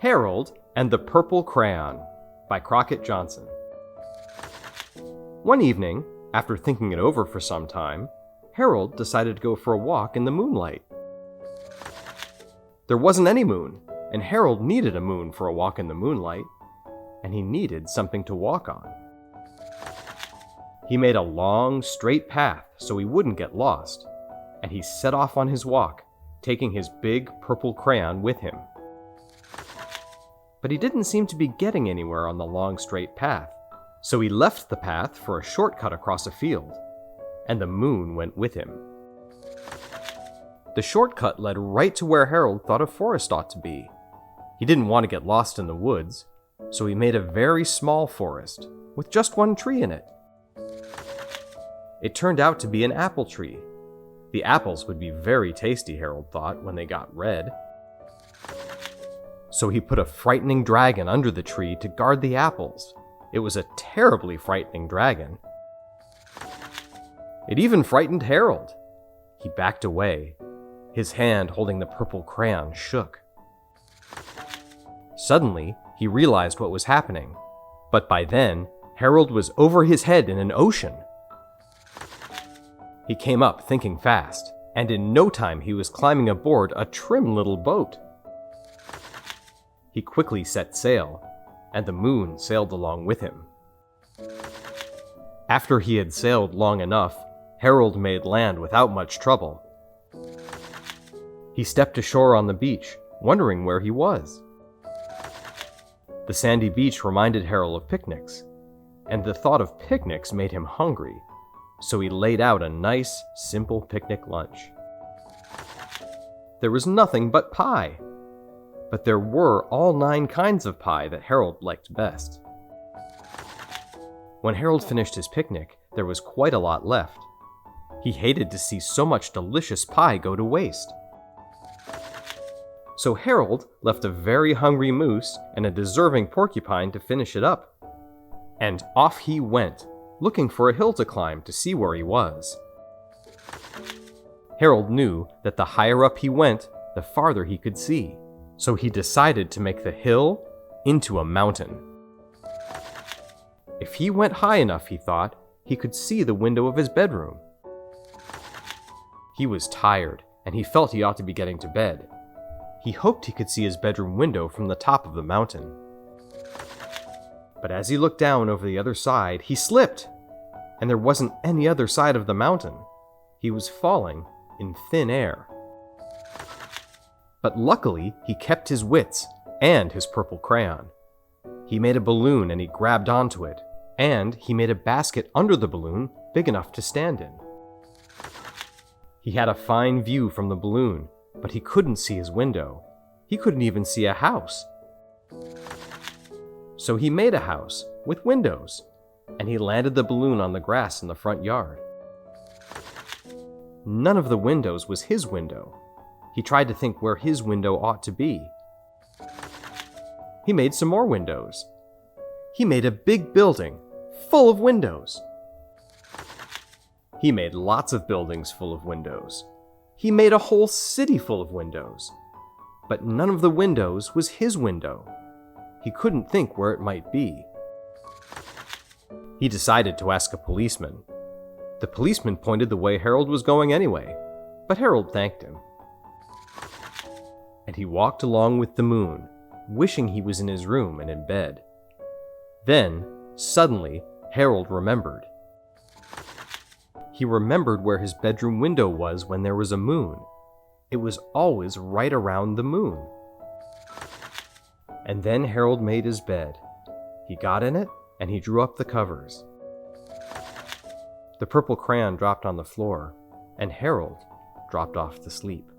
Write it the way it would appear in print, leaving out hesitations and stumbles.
Harold and the Purple Crayon by Crockett Johnson. One evening, after thinking it over for some time, Harold decided to go for a walk in the moonlight. There wasn't any moon, and Harold needed a moon for a walk in the moonlight, and he needed something to walk on. He made a long, straight path so he wouldn't get lost, and he set off on his walk, taking his big purple crayon with him. But he didn't seem to be getting anywhere on the long, straight path, so he left the path for a shortcut across a field, and the moon went with him. The shortcut led right to where Harold thought a forest ought to be. He didn't want to get lost in the woods, so he made a very small forest, with just one tree in it. It turned out to be an apple tree. The apples would be very tasty, Harold thought, when they got red. So he put a frightening dragon under the tree to guard the apples. It was a terribly frightening dragon. It even frightened Harold. He backed away. His hand holding the purple crayon shook. Suddenly, he realized what was happening. But by then, Harold was over his head in an ocean. He came up thinking fast, and in no time he was climbing aboard a trim little boat. He quickly set sail, and the moon sailed along with him. After he had sailed long enough, Harold made land without much trouble. He stepped ashore on the beach, wondering where he was. The sandy beach reminded Harold of picnics, and the thought of picnics made him hungry, so he laid out a nice, simple picnic lunch. There was nothing but pie, but there were all 9 kinds of pie that Harold liked best. When Harold finished his picnic, there was quite a lot left. He hated to see so much delicious pie go to waste. So Harold left a very hungry moose and a deserving porcupine to finish it up. And off he went, looking for a hill to climb to see where he was. Harold knew that the higher up he went, the farther he could see, so he decided to make the hill into a mountain. If he went high enough, he thought, he could see the window of his bedroom. He was tired, and he felt he ought to be getting to bed. He hoped he could see his bedroom window from the top of the mountain. But as he looked down over the other side, he slipped, and there wasn't any other side of the mountain. He was falling in thin air. But luckily, he kept his wits and his purple crayon. He made a balloon and he grabbed onto it, and he made a basket under the balloon big enough to stand in. He had a fine view from the balloon, but he couldn't see his window. He couldn't even see a house. So he made a house with windows, and he landed the balloon on the grass in the front yard. None of the windows was his window. He tried to think where his window ought to be. He made some more windows. He made a big building full of windows. He made lots of buildings full of windows. He made a whole city full of windows. But none of the windows was his window. He couldn't think where it might be. He decided to ask a policeman. The policeman pointed the way Harold was going anyway, but Harold thanked him. And he walked along with the moon, wishing he was in his room and in bed. Then, suddenly, Harold remembered. He remembered where his bedroom window was when there was a moon. It was always right around the moon. And then Harold made his bed. He got in it, and he drew up the covers. The purple crayon dropped on the floor, and Harold dropped off to sleep.